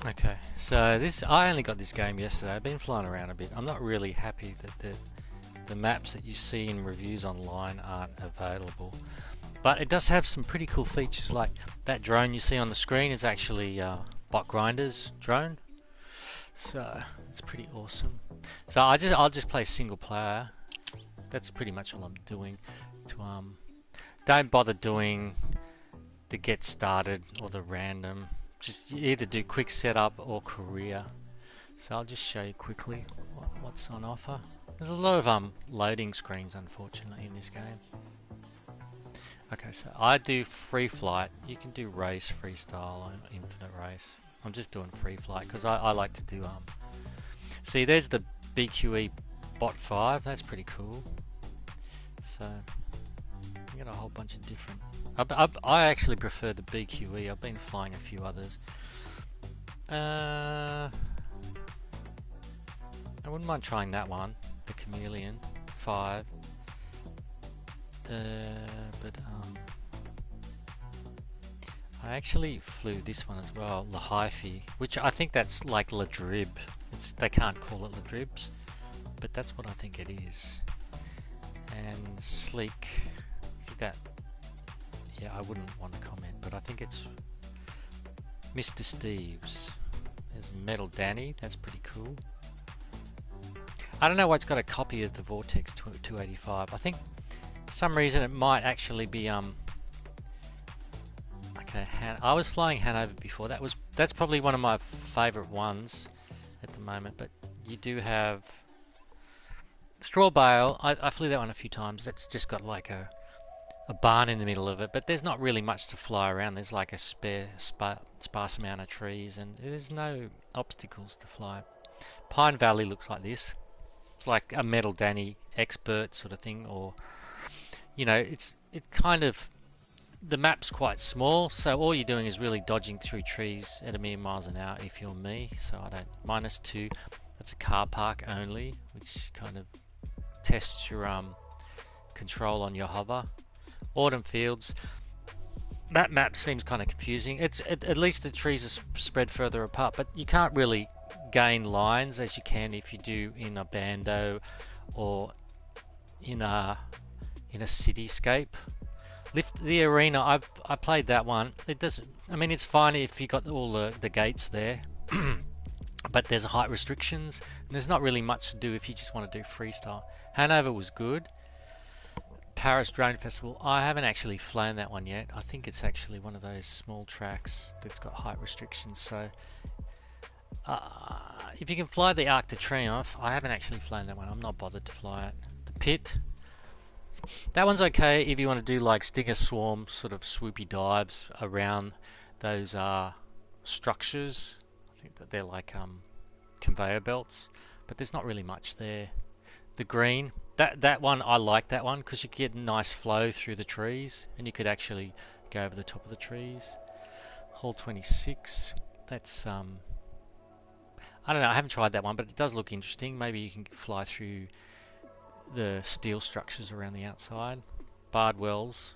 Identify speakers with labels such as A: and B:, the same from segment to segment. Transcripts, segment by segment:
A: Okay, so this I only got this game yesterday. I've been flying around a bit. I'm not really happy that the maps that you see in reviews online aren't available. But it does have some pretty cool features, like that drone you see on the screen is actually Bot Grinder's drone. So it's pretty awesome. So I'll just play single player. That's pretty much all I'm doing. To don't bother doing the get started or the random. Just either do quick setup or career. So I'll just show you quickly what's on offer. There's a lot of loading screens, unfortunately, in this game. Okay, so I do free flight. You can do race, freestyle, and infinite race. I'm just doing free flight because I like to do See, there's the BQE Bot 5. That's pretty cool. So you got a whole bunch of different. I actually prefer the BQE. I've been flying a few others. I wouldn't mind trying that one, the Chameleon 5. But I actually flew this one as well, the HiFi, which I think that's like LeDrib. They can't call it LeDribs, but that's what I think it is. And Sleek, that, yeah, I wouldn't want to comment, but I think it's Mr. Steve's. There's Metal Danny, that's pretty cool. I don't know why it's got a copy of the Vortex 285. I think for some reason it might actually be okay. I was flying Hanover before. That's probably one of my favorite ones at the moment. But you do have Straw Bale. I flew that one a few times. That's just got like a barn in the middle of it, but there's not really much to fly around. There's like a sparse amount of trees, and there's no obstacles to fly. Pine Valley looks like this. It's like a Metal Danny expert sort of thing, or you know, it kind of, the map's quite small, so all you're doing is really dodging through trees at a million miles an hour if you're me. So I don't. -2. That's a car park only, which kind of tests your control on your hover. Autumn Fields. That map seems kind of confusing. At least the trees are spread further apart, but you can't really gain lines as you can if you do in a bando or in a cityscape. Lift the Arena. I played that one. It doesn't. I mean, it's fine if you got all the gates there, but there's height restrictions, and there's not really much to do if you just want to do freestyle. Hanover was good. Paris Drone Festival. I haven't actually flown that one yet. I think it's actually one of those small tracks that's got height restrictions. So if you can fly the Arc de Triomphe, I haven't actually flown that one. I'm not bothered to fly it. The Pit. That one's okay if you want to do like Stinger Swarm sort of swoopy dives around those structures. I think that they're like conveyor belts, but there's not really much there. The Green, that one, I like that one because you get a nice flow through the trees, and you could actually go over the top of the trees. Hall 26, that's I don't know, I haven't tried that one, but it does look interesting. Maybe you can fly through the steel structures around the outside. Bardwells,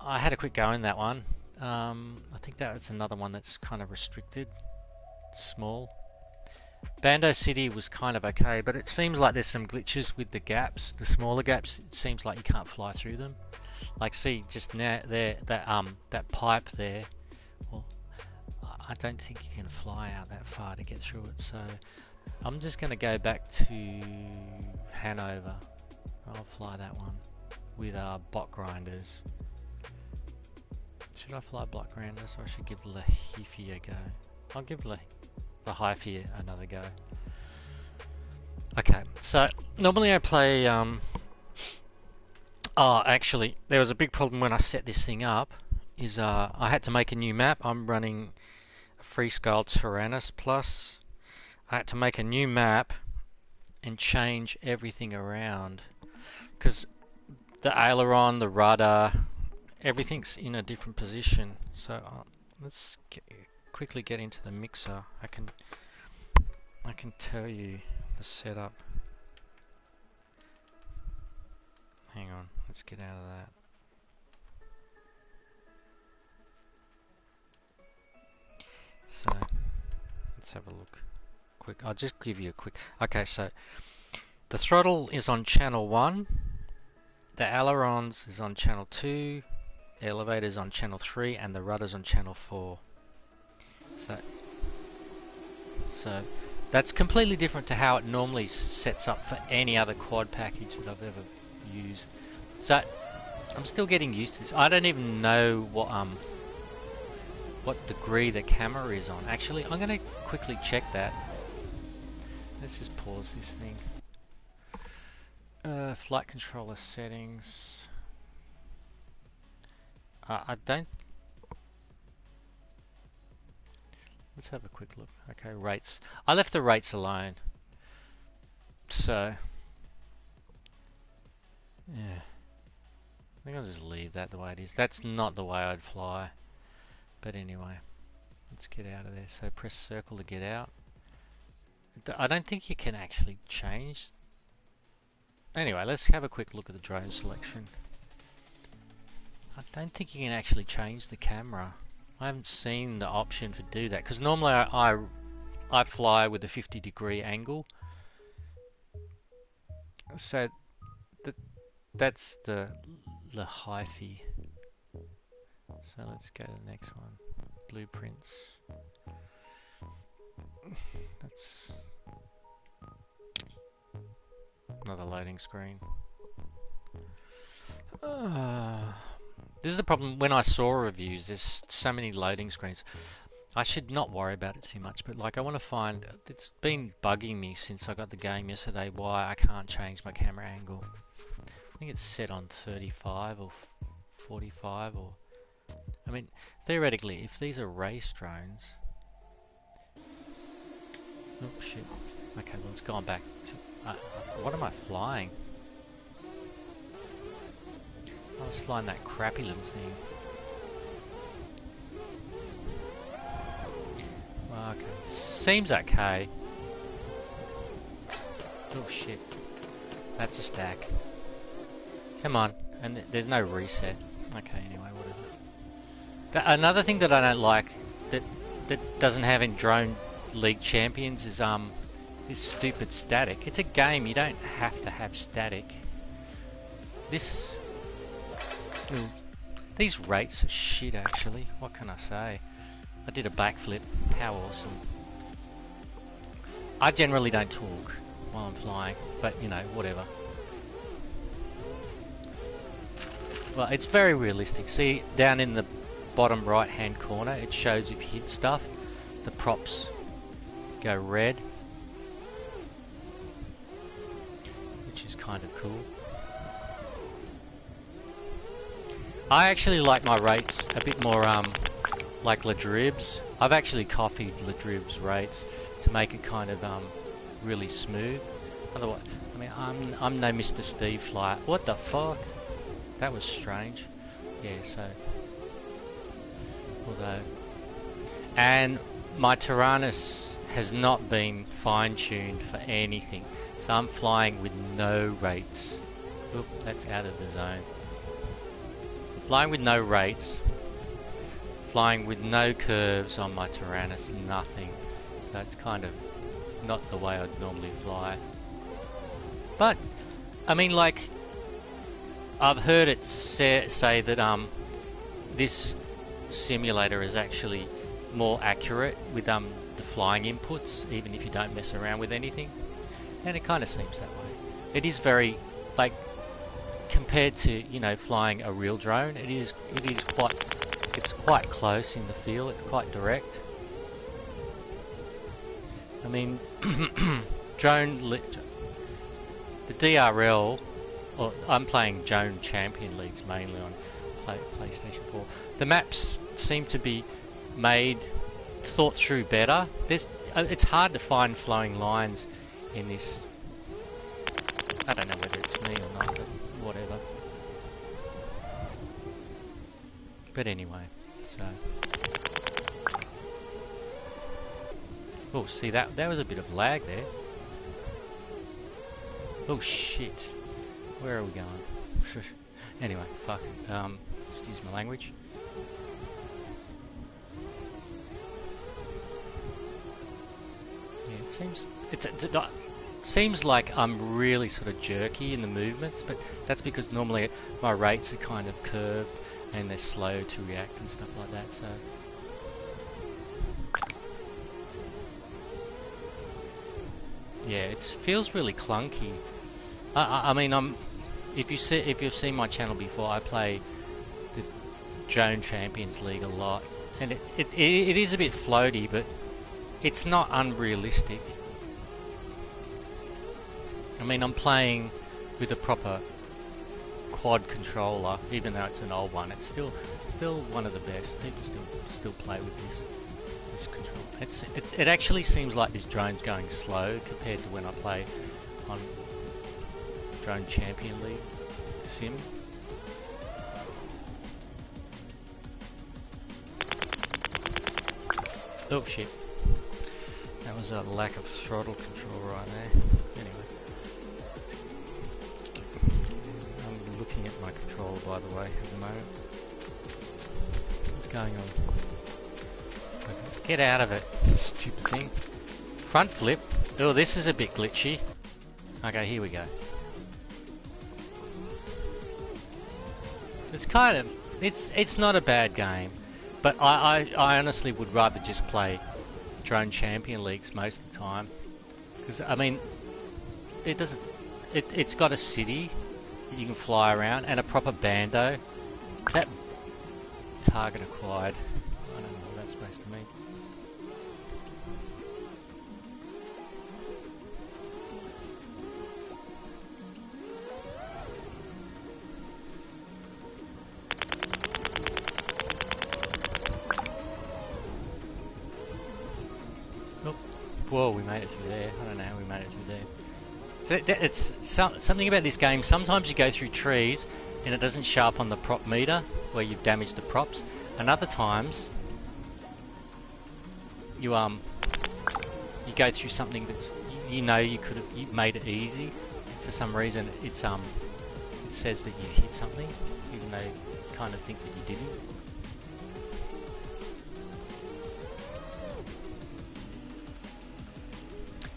A: I had a quick go in that one. I think that's another one that's kind of restricted, small. Bando City was kind of okay, but it seems like there's some glitches with the gaps, the smaller gaps. It seems like you can't fly through them. Like, see, just now there, that pipe there. Well, I don't think you can fly out that far to get through it. So I'm just going to go back to Hanover. I'll fly that one with bot grinders. Should I fly bot grinders, or I should give Lehifi a go? I'll give the HiFi another go. Okay, so normally I play actually there was a big problem when I set this thing up, is I had to make a new map. I'm running a Freescale Tyrannus Plus. I had to make a new map and change everything around because the aileron, the rudder, everything's in a different position. So let's quickly get into the mixer. I can tell you the setup. Hang on, let's get out of that. So Let's have a look. Quick, I'll just give you a quick. Okay, so the throttle is on channel 1, the ailerons is on channel 2, the elevator is on channel 3, and the rudder's on channel 4. So that's completely different to how it normally sets up for any other quad package that I've ever used. So I'm still getting used to this. I don't even know what degree the camera is on. Actually, I'm going to quickly check that. Let's just pause this thing. Flight controller settings. I don't... Let's have a quick look. Okay, rates. I left the rates alone. So... yeah. I think I'll just leave that the way it is. That's not the way I'd fly. But anyway, let's get out of there. So press circle to get out. I don't think you can actually change. Anyway, let's have a quick look at the drone selection. I don't think you can actually change the camera. I haven't seen the option to do that, because normally I fly with a 50-degree angle. So that's the HiFi. So let's go to the next one. Blueprints. That's another loading screen. This is the problem when I saw reviews. There's so many loading screens. I should not worry about it too much, but like I want to find, it's been bugging me since I got the game yesterday why I can't change my camera angle. I think it's set on 35 or 45 or... I mean, theoretically, if these are race drones... Oh shit. Okay, well it's gone back to... what am I flying? I was flying that crappy little thing. Okay, seems okay. Oh shit. That's a stack. Come on. And there's no reset. Okay, anyway, whatever. Another thing that I don't like that doesn't have in Drone League Champions is this stupid static. It's a game, you don't have to have static. These rates are shit actually. What can I say? I did a backflip. How awesome. I generally don't talk while I'm flying, but you know, whatever. Well, it's very realistic. See, down in the bottom right hand corner, it shows if you hit stuff, the props go red, which is kind of cool. I actually like my rates a bit more like LeDrib's. I've actually copied LeDrib's rates to make it kind of really smooth. Otherwise, I mean, I'm no Mr. Steve flyer. What the fuck? That was strange. Yeah, so... Although... And my Tyrannus has not been fine-tuned for anything. So I'm flying with no rates. Oop, that's out of the zone. Flying with no rates. Flying with no curves on my Tyrannus, nothing. So it's kind of not the way I'd normally fly. But, I mean, like, I've heard it say that this simulator is actually more accurate with the flying inputs, even if you don't mess around with anything. And it kind of seems that way. It is very, like, compared to, you know, flying a real drone, it's quite close in the feel. It's quite direct. I mean, the DRL, or I'm playing Drone Champion Leagues mainly on PlayStation 4. The maps seem to be thought through better. It's hard to find flowing lines in this. I don't know whether it's me or not, but whatever. But anyway, so... Oh, see, that was a bit of lag there. Oh shit. Where are we going? Anyway, fuck. Excuse my language. It seems like I'm really sort of jerky in the movements, but that's because normally my rates are kind of curved and they're slow to react and stuff like that. So yeah, it feels really clunky. I mean, if you've seen my channel before, I play the Drone Champions League a lot, and it is a bit floaty, but it's not unrealistic. I mean, I'm playing with a proper quad controller, even though it's an old one. It's still one of the best. People still play with this controller. It actually seems like this drone's going slow compared to when I play on Drone Champion League sim. Oh shit. That was a lack of throttle control right there. Anyway. I'm looking at my controller, by the way, at the moment. What's going on? Okay. Get out of it, stupid thing. Front flip. Oh, this is a bit glitchy. Okay, here we go. It's kind of... It's not a bad game. But I honestly would rather just play Drone Champion Leagues most of the time, because I mean, it's got a city that you can fly around and a proper bando. That target acquired, I don't know what that's supposed to mean. Whoa, we made it through there. I don't know how we made it through there. So it's something about this game. Sometimes you go through trees and it doesn't show up on the prop meter where you've damaged the props. And other times you go through something that's you made it easy. For some reason it says that you hit something even though you kind of think that you didn't.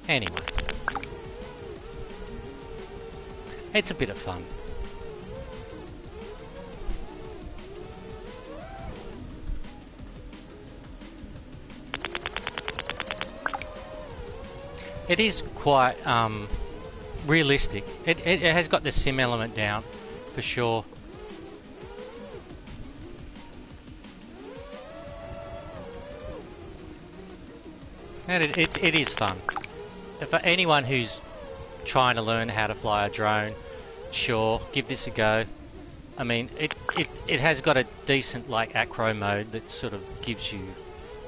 A: Anyway, it's a bit of fun. It is quite realistic. It has got the sim element down for sure. And it is fun. For anyone who's trying to learn how to fly a drone, sure, give this a go. I mean, it has got a decent like acro mode that sort of gives you,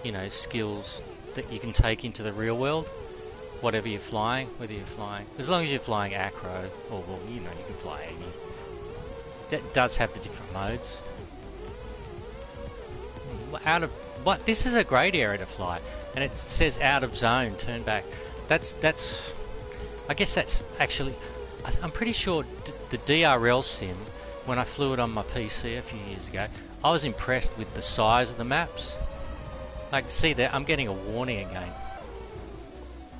A: you know, skills that you can take into the real world. Whatever you're flying, whether you're flying, as long as you're flying acro, or well, you know, you can fly any. That does have the different modes. This is a great area to fly, and it says out of zone, turn back. I guess that's actually, I'm pretty sure the DRL sim, when I flew it on my PC a few years ago, I was impressed with the size of the maps. Like, see there, I'm getting a warning again.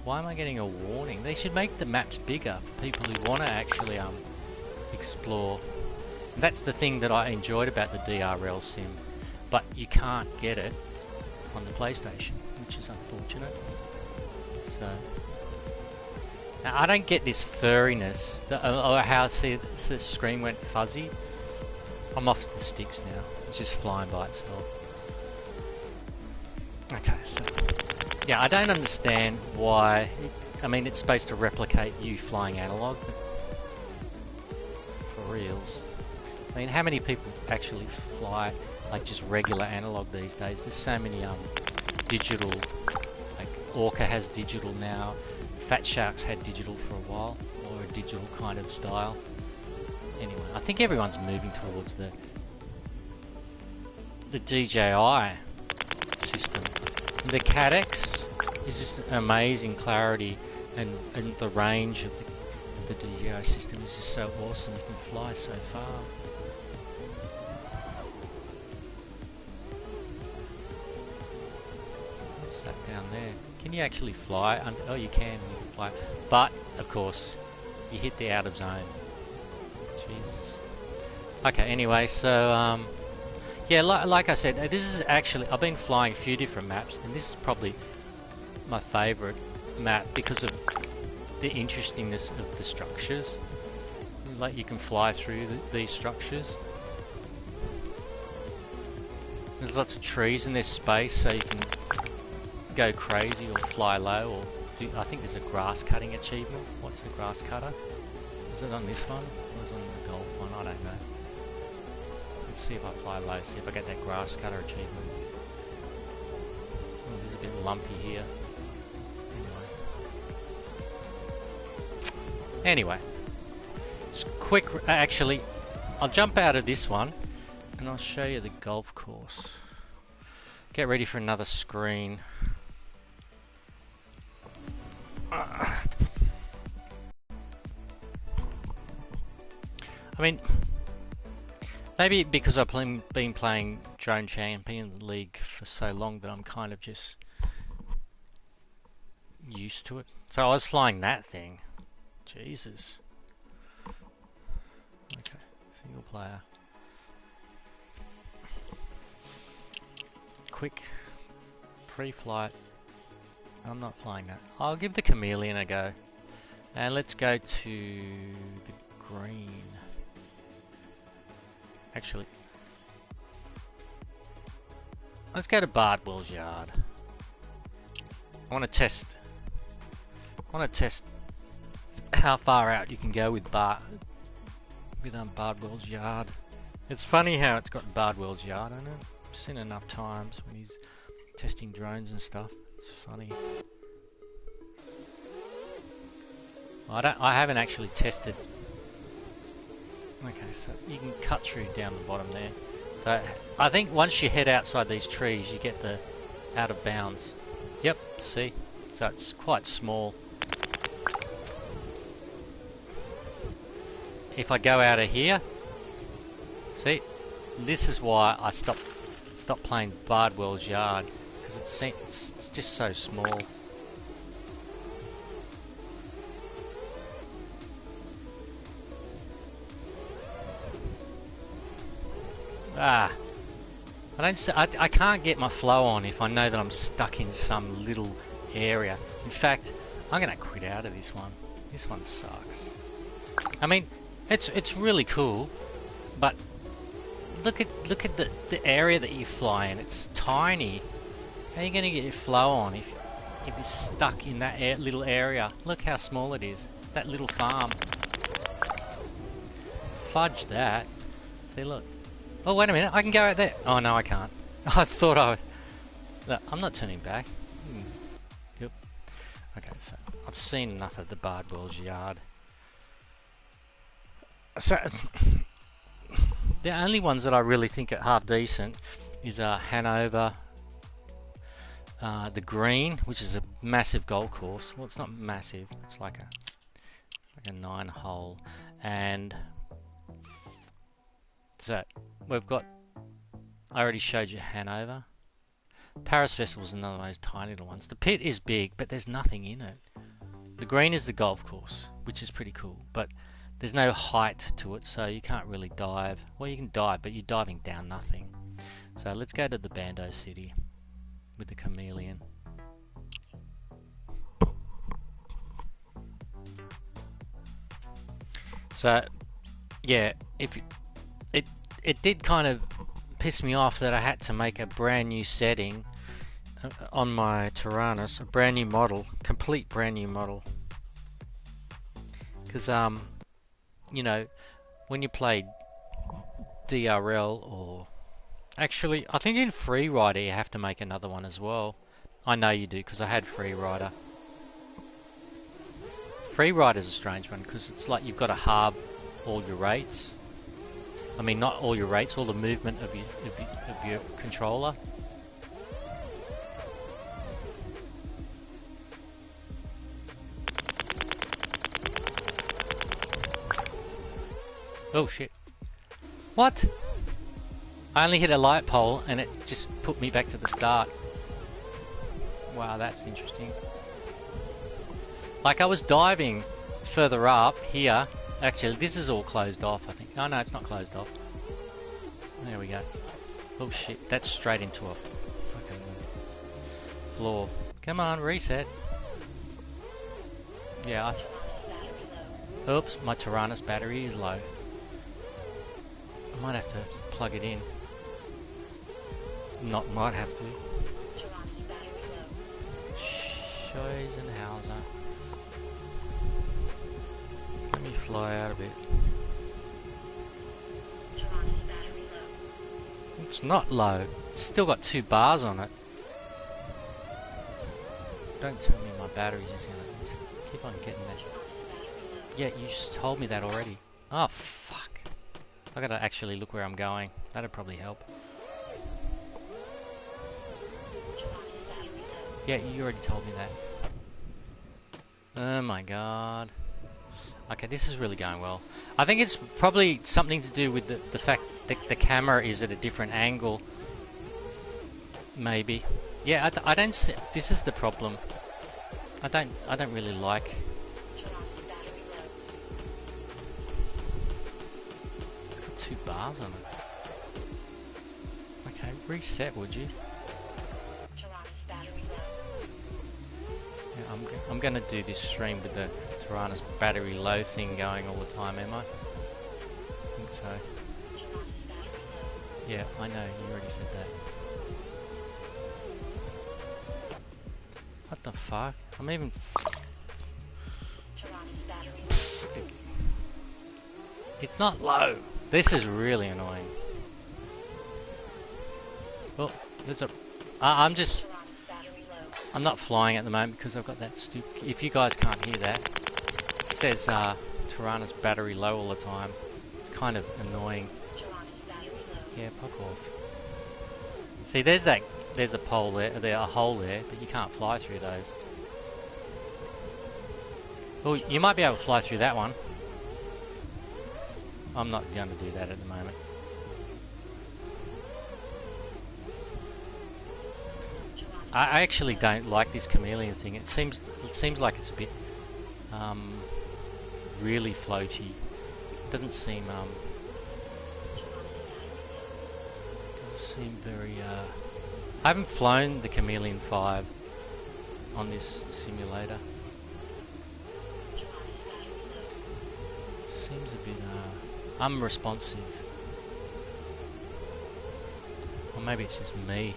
A: Why am I getting a warning? They should make the maps bigger for people who want to actually explore. And that's the thing that I enjoyed about the DRL sim, but you can't get it on the PlayStation, which is unfortunate. So now I don't get this furriness, or how the screen went fuzzy. I'm off the sticks now. It's just flying by itself. Okay, so yeah, I don't understand why. I mean, it's supposed to replicate you flying analog, but for reals. I mean, how many people actually fly like just regular analog these days? There's so many digital. Like Orca has digital now. Fat Sharks had digital for a while, or a digital kind of style. Anyway, I think everyone's moving towards the DJI system. The Cadex is just amazing clarity, and the range of the DJI system is just so awesome. You can fly so far. What's that down there? Can you actually fly? Oh, you can fly. But, of course, you hit the out of zone. Jesus. Okay, anyway, so, yeah, like I said, this is actually... I've been flying a few different maps, and this is probably my favourite map because of the interestingness of the structures. Like, you can fly through these structures. There's lots of trees and there's space, so you can go crazy or fly low, or do, I think there's a grass cutting achievement. What's the grass cutter? Is it on this one? Or is it on the golf one? I don't know. Let's see if I fly low, see if I get that grass cutter achievement. Oh, this is a bit lumpy here. Anyway. It's quick, actually, I'll jump out of this one and I'll show you the golf course. Get ready for another screen. I mean, maybe because I've been playing Drone Champions League for so long that I'm kind of just used to it. So I was flying that thing. Jesus. Okay, single player. Quick pre-flight. I'm not flying that. I'll give the chameleon a go. And let's go to the green. Actually, let's go to Bardwell's yard. I want to test how far out you can go with Bardwell's yard. It's funny how it's got Bardwell's yard on it. I've seen it enough times when he's testing drones and stuff. It's funny. I haven't actually tested. Okay, so you can cut through down the bottom there. So I think once you head outside these trees, you get the out of bounds. Yep, see? So it's quite small. If I go out of here, see, this is why I stopped playing Bardwell's yard, because it's just so small. I can't get my flow on if I know that I'm stuck in some little area. In fact, I'm gonna quit out of this one. This one sucks. I mean, it's really cool, but look at the area that you fly in. It's tiny. How are you gonna get your flow on if you're stuck in that little area? Look how small it is. That little farm. Fudge that. See, look. Oh, wait a minute, I can go out there. Oh, no, I can't. I thought I was... Look, I'm not turning back. Yep. Okay, so I've seen enough of the Bardwell's yard. So, the only ones that I really think are half decent is Hanover, the Green, which is a massive golf course. Well, it's not massive. It's like a 9-hole. And... So, we've got, I already showed you Hanover. Paris Festival is another one of those tiny little ones. The pit is big, but there's nothing in it. The green is the golf course, which is pretty cool, but there's no height to it, so you can't really dive. Well, you can dive, but you're diving down nothing. So let's go to the Bando City with the chameleon. So, yeah, it did kind of piss me off that I had to make a brand new setting on my Tyrannus, a brand new model, complete brand new model. Because you know, when you play DRL, or actually I think in Freerider you have to make another one as well. I know you do, because I had Freerider. Freerider's a strange one because it's like you've got to halve all your rates. I mean, not all your rates, all the movement of your controller. Oh shit. What? I only hit a light pole and it just put me back to the start. Wow, that's interesting. Like I was diving further up here. Actually, this is all closed off, I think. Oh no, it's not closed off. There we go. Oh shit, that's straight into a fucking floor. Come on, reset. Yeah, oops, my Tyrannus battery is low. I might have to plug it in. Might have to. Scheisenhauser. Let me fly out a bit. It's not low. It's still got 2 bars on it. Don't tell me my battery's just gonna keep on getting that. Yeah, you told me that already. Oh fuck. I gotta actually look where I'm going. That'd probably help. Yeah, you already told me that. Oh my god. Okay, this is really going well. I think it's probably something to do with the fact that the camera is at a different angle. Maybe. Yeah, I don't see. This is the problem. I don't really like. Got 2 bars on it. Okay, reset, would you? Yeah, I'm gonna do this stream with the Tyrannus battery low thing going all the time, am I? I think so. Yeah, I know, you already said that. What the fuck? I'm even... It's not low! This is really annoying. Oh, there's a... I'm not flying at the moment because I've got that stupid... If you guys can't hear that, it says Tyrannus battery low all the time. It's kind of annoying. Yeah, pop off. See, there's a pole there, a hole there, but you can't fly through those. Well, you might be able to fly through that one. I'm not going to do that at the moment. I actually don't like this chameleon thing. It seems like it's a bit really floaty. It doesn't seem very I haven't flown the Chameleon 5 on this simulator. Seems a bit unresponsive. Or maybe it's just me.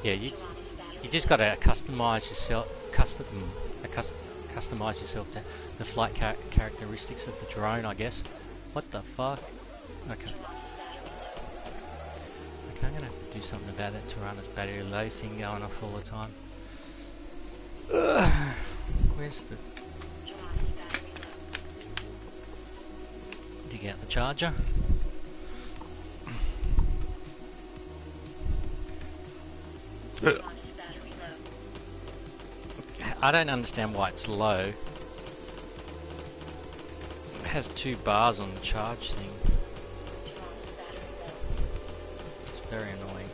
A: Yeah, you just got to customize yourself customize yourself to the flight characteristics of the drone, I guess. What the fuck? Okay. I'm gonna have to do something about that Tyrannus battery low thing going off all the time. Where's the... Dig out the charger. I don't understand why it's low. It has 2 bars on the charge thing. It's very annoying.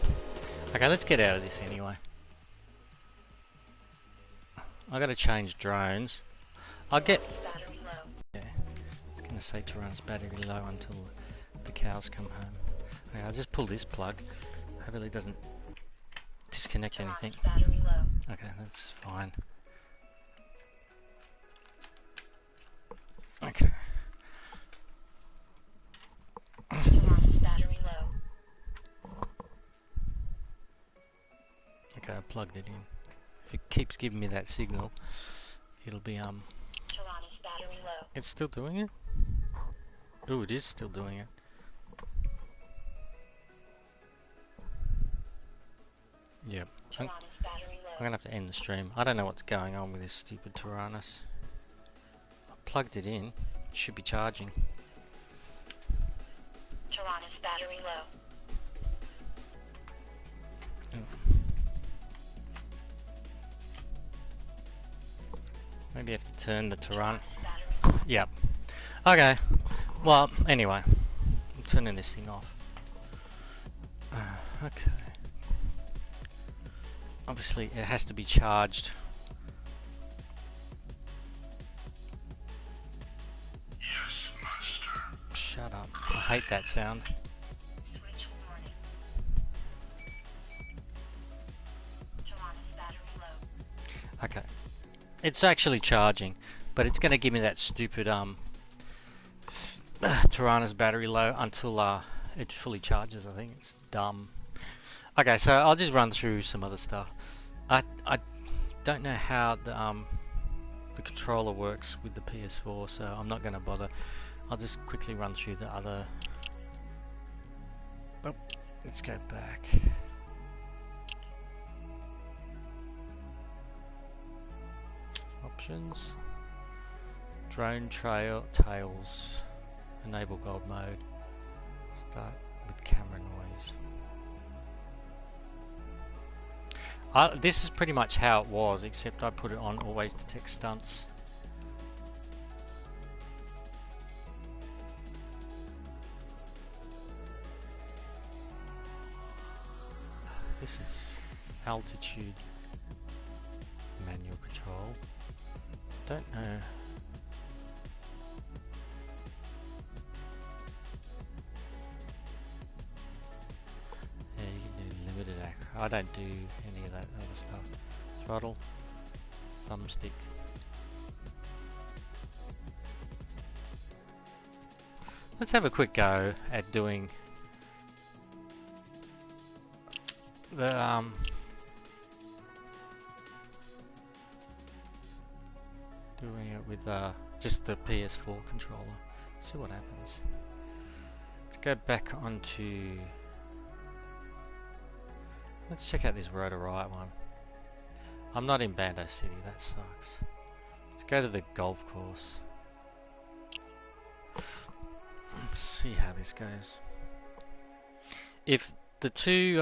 A: Okay, let's get out of this anyway. I gotta change drones. I'll get... Yeah, it's gonna say Tyrannus battery low until the cows come home. Okay, I'll just pull this plug. Hopefully it doesn't disconnect anything. Okay, that's fine. Okay. Okay, I plugged it in. If it keeps giving me that signal, it'll be It's still doing it? Oh, it is still doing it. Yep. I'm gonna have to end the stream. I don't know what's going on with this stupid Tyrannus. I plugged it in. It should be charging.
B: Tyrannus battery low.
A: Maybe I have to turn the Tyrannus. Yep. Okay. Well, anyway. I'm turning this thing off. Okay. Obviously it has to be charged.
C: Yes, master.
A: Shut up. I hate that sound.
B: Switch warning. Tyrannus battery low.
A: Okay. It's actually charging, but it's going to give me that stupid Tyrannus battery low until it fully charges. I think it's dumb. Okay, so I'll just run through some other stuff. I don't know how the controller works with the PS4, so I'm not going to bother. I'll just quickly run through the other. Oh, let's go back. Options. Drone tails. Enable gold mode. Start with camera noise. This is pretty much how it was, except I put it on always detect stunts. This is altitude manual control. Don't know. Yeah, you can do limited accuracy. I don't do any of that other stuff. Throttle, thumbstick. Let's have a quick go at doing the doing it with just the PS4 controller. See what happens. Let's go back onto. Let's check out this Rotor Riot one. I'm not in Bando City, that sucks. Let's go to the golf course. Let's see how this goes. If the two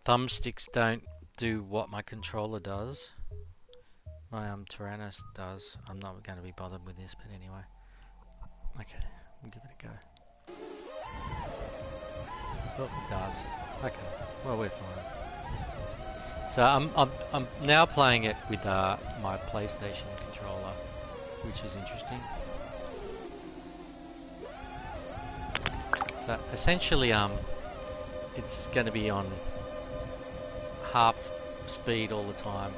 A: thumbsticks don't do what my controller does, my Tyrannus does, I'm not going to be bothered with this, but anyway. Okay, we'll give it a go. Oh, it does. Okay, well we're fine. So I'm now playing it with my PlayStation controller, which is interesting. So essentially, it's going to be on half speed all the time.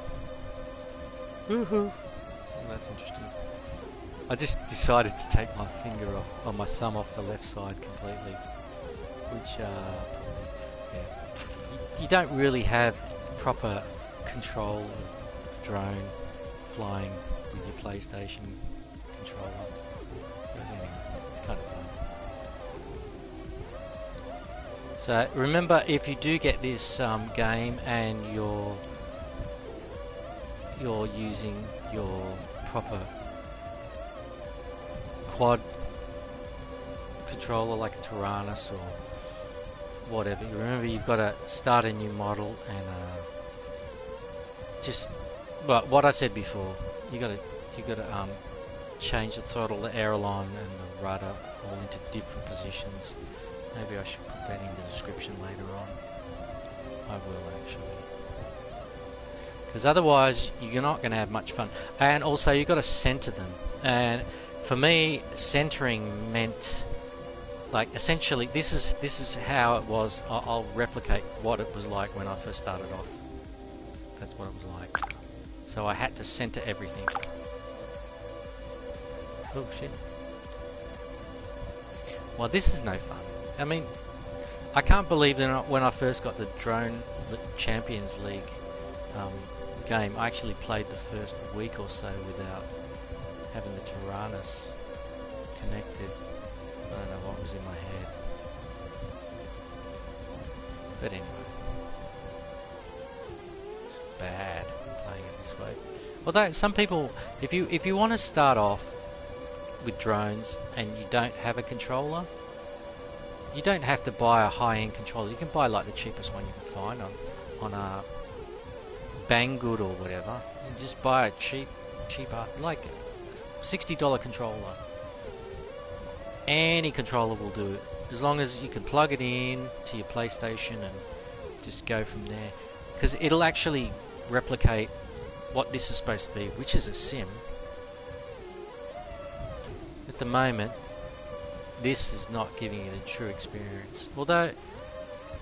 A: Woohoo! That's interesting. I just decided to take my finger off, or my thumb off the left side completely, which yeah. You don't really have proper control of drone flying with your PlayStation controller. But anyway, it's kind of fun. So remember, if you do get this game and you're using your proper quad controller like a Tyrannus or whatever, remember you've got to start a new model and just what I said before. You got to change the throttle, the aileron, and the rudder all into different positions. Maybe I should put that in the description later on. I will actually, because otherwise you're not going to have much fun. And also you've got to center them. And for me, centering meant, like, essentially this is how it was. I'll replicate what it was like when I first started off. That's what it was like. So I had to center everything. Oh shit. Well, this is no fun. I mean, I can't believe that when I first got the Drone Champions League game, I actually played the first week or so without having the Tyrannus connected. I don't know what was in my head. But anyway. It's bad playing it this way. Although some people, if you want to start off with drones and you don't have a controller, you don't have to buy a high-end controller. You can buy like the cheapest one you can find on a Banggood or whatever. You just buy a cheaper, like $60 controller. Any controller will do it, as long as you can plug it in to your PlayStation and just go from there. Because it'll actually replicate what this is supposed to be, which is a sim. At the moment, this is not giving it a true experience. Although,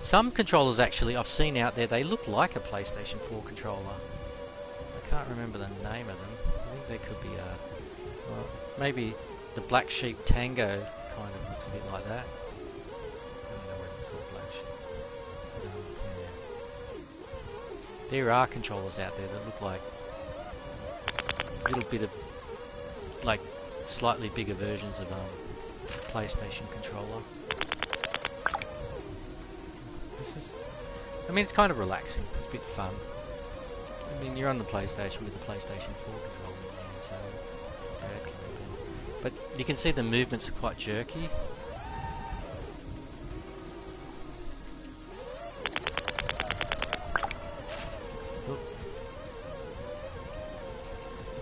A: some controllers actually I've seen out there, they look like a PlayStation 4 controller. I can't remember the name of them. I think they could be well, maybe the Black Sheep Tango kind of looks a bit like that. I don't know whether it's called Black Sheep. There are controllers out there that look like a little bit of, like, slightly bigger versions of PlayStation controller. This is, I mean, it's kind of relaxing. It's a bit fun. I mean, you're on the PlayStation with the PlayStation 4 controller in your hand, so yeah, but you can see the movements are quite jerky.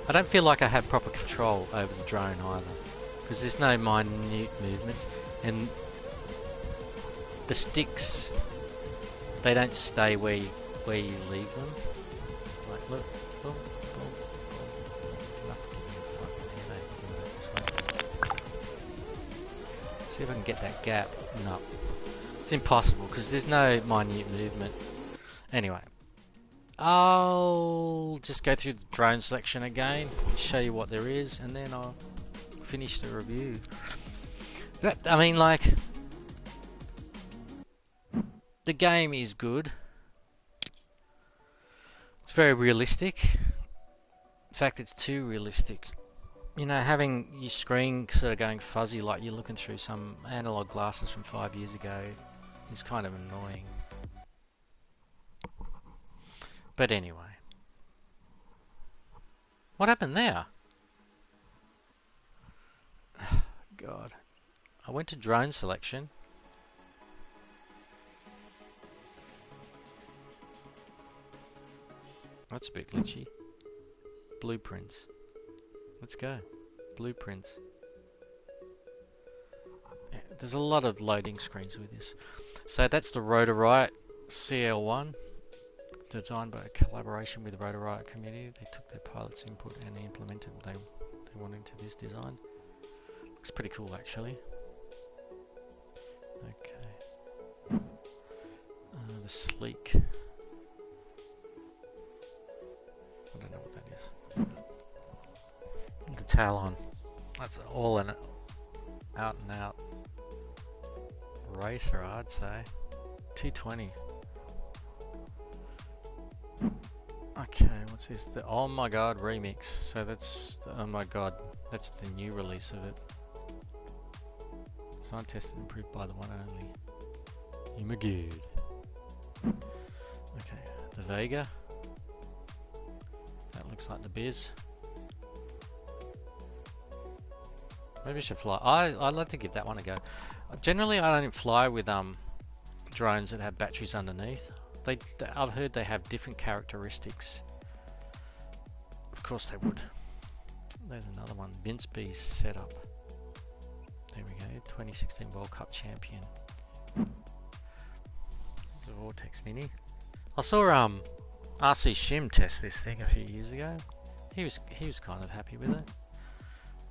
A: I don't feel like I have proper control over the drone either, because there's no minute movements, and the sticks, they don't stay where you leave them. Like, look, boom, boom, boom. There's enough to give me a fucking headache. See if I can get that gap. No, it's impossible because there's no minute movement. Anyway, I'll just go through the drone selection again, show you what there is, and then I'll finish the review. But, I mean, like, the game is good. It's very realistic. In fact, it's too realistic. You know, having your screen sort of going fuzzy like you're looking through some analog glasses from 5 years ago is kind of annoying. But anyway. What happened there? God. I went to drone selection. That's a bit glitchy. Blueprints. Let's go. Blueprints. Yeah, there's a lot of loading screens with this. So that's the Rotorite CL1. Designed by a collaboration with the Rotorite community. They took their pilot's input and implemented what they wanted into this design. Looks pretty cool actually. Okay. The sleek. I don't know what that is. The Talon. That's all an out and out racer, I'd say. 220. Okay, what's this? The Oh My God remix. So that's the Oh My God. That's the new release of it. Designed, tested, and improved by the one and only Imagud. Okay, the Vega. That looks like the Biz. Maybe I should fly. I'd like to give that one a go. Generally, I don't fly with drones that have batteries underneath. I've heard they have different characteristics. Of course they would. There's another one. Vince B's setup. There we go. 2016 World Cup champion. The Vortex Mini. I saw RC Shim test this thing a few years ago. He was kind of happy with it.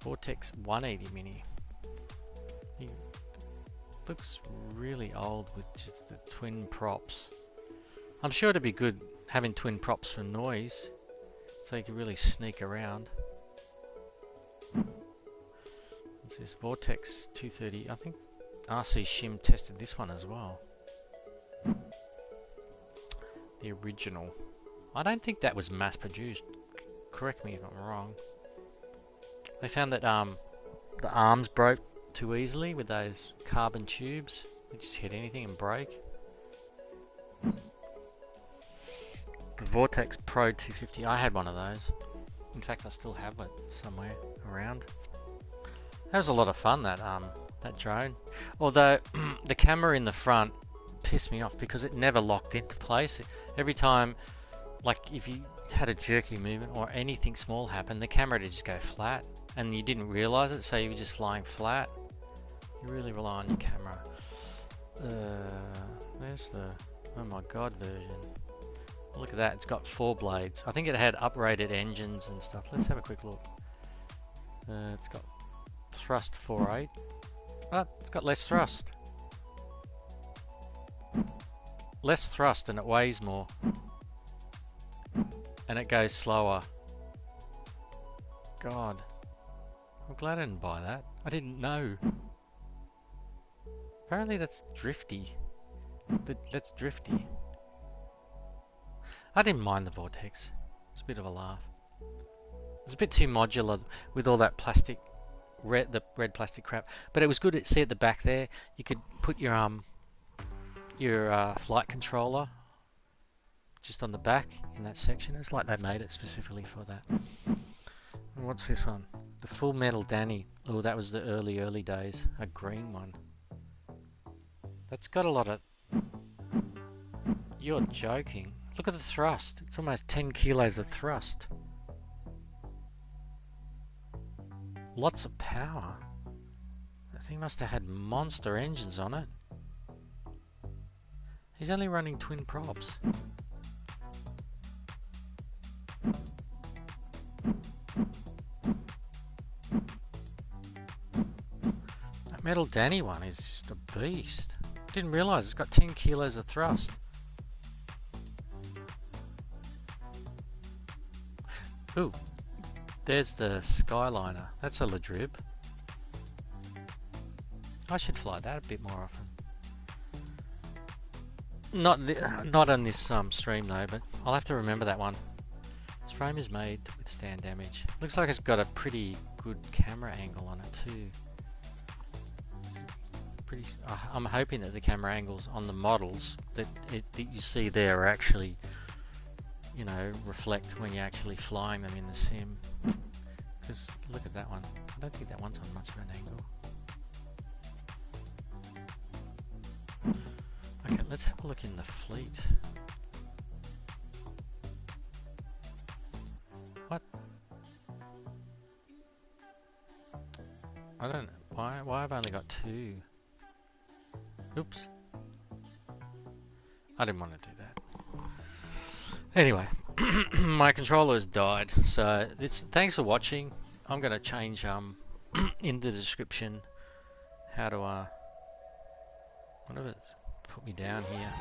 A: Vortex 180 Mini. He looks really old with just the twin props. I'm sure it'd be good having twin props for noise, so you can really sneak around. This is Vortex 230. I think RC Shim tested this one as well. The original. I don't think that was mass produced. Correct me if I'm wrong. They found that the arms broke too easily with those carbon tubes. They just hit anything and break. The Vortex Pro 250. I had one of those. In fact, I still have it somewhere around. That was a lot of fun, that drone. Although the camera in the front pissed me off because it never locked into place. Every time, like if you had a jerky movement or anything small happen, the camera would just go flat, and you didn't realize it, so you were just flying flat. You really rely on your camera. There's the Oh My God version. Look at that, it's got 4 blades. I think it had uprated engines and stuff. Let's have a quick look. It's got thrust 4.8. Oh, it's got less thrust. Less thrust and it weighs more. And it goes slower. God. I'm glad I didn't buy that. I didn't know. Apparently that's drifty. That's drifty. I didn't mind the vortex. It's a bit of a laugh. It's a bit too modular with all that plastic, the red plastic crap. But it was good to see at the back there. You could put your flight controller just on the back in that section. It's like they made it specifically for that. And what's this one? The Full Metal Danny. Oh, that was the early days. A green one. That's got a lot of... You're joking. Look at the thrust. It's almost 10 kilos of thrust. Lots of power. That thing must have had monster engines on it. He's only running twin props. That Metal Danny one is just a beast. Didn't realise it's got 10 kilos of thrust. Ooh, there's the Skyliner. That's a LeDrib. I should fly that a bit more often. Not on this stream though, but I'll have to remember that one. This frame is made to withstand damage. Looks like it's got a pretty good camera angle on it too. I'm hoping that the camera angles on the models that you see there are actually, you know, reflect when you're actually flying them in the sim. Because look at that one. I don't think that one's on much of an angle. Okay, let's have a look in the fleet. What? I don't know. Why have I only got 2? Oops. I didn't want to do that. Anyway, my controller has died, so thanks for watching. I'm going to change in the description how to what if it put me down here?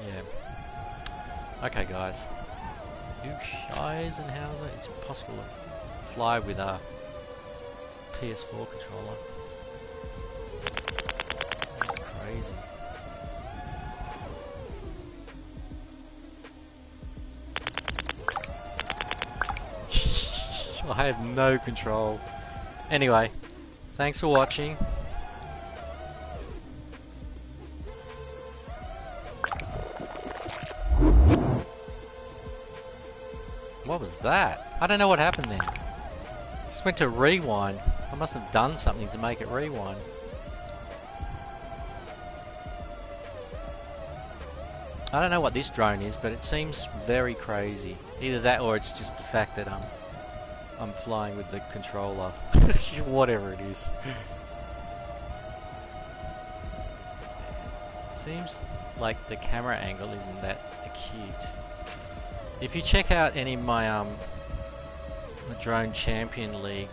A: Yeah. Okay, guys. Eisenhower. It's impossible to fly with a PS4 controller. That's crazy. I have no control. Anyway, thanks for watching. What was that? I don't know what happened then. Just went to rewind. I must have done something to make it rewind. I don't know what this drone is, but it seems very crazy. Either that or it's just the fact that I'm flying with the controller. Whatever it is. Seems like the camera angle isn't that acute. If you check out any of my Drone Champion League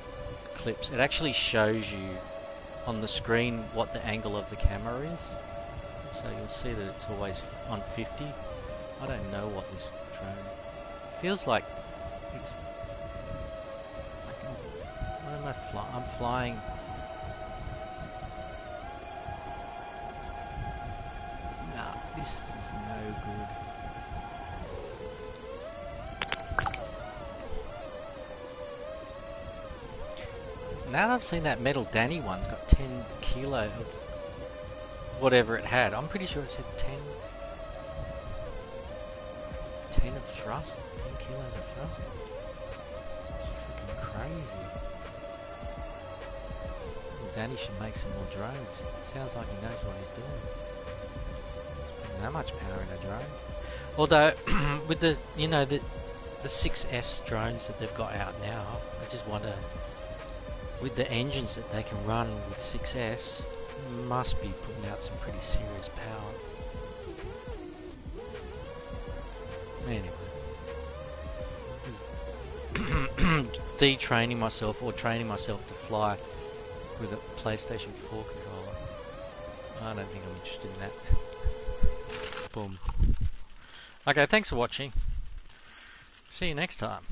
A: clips, it actually shows you on the screen what the angle of the camera is. So you'll see that it's always on 50. I don't know what this drone feels like. It's what am I flying? I'm flying. Nah, this is no good. Now that I've seen that Metal Danny one's got 10 kilo of whatever it had. I'm pretty sure it said 10 of thrust. 10 kilos of thrust. It's freaking crazy. Danny should make some more drones. Sounds like he knows what he's doing. He's putting that much power in a drone. Although, with the, you know, the 6S drones that they've got out now, I just wonder, with the engines that they can run with 6S, must be putting out some pretty serious power. detraining myself or training myself to fly with a PlayStation 4 controller. I don't think I'm interested in that. Boom. Okay, thanks for watching. See you next time.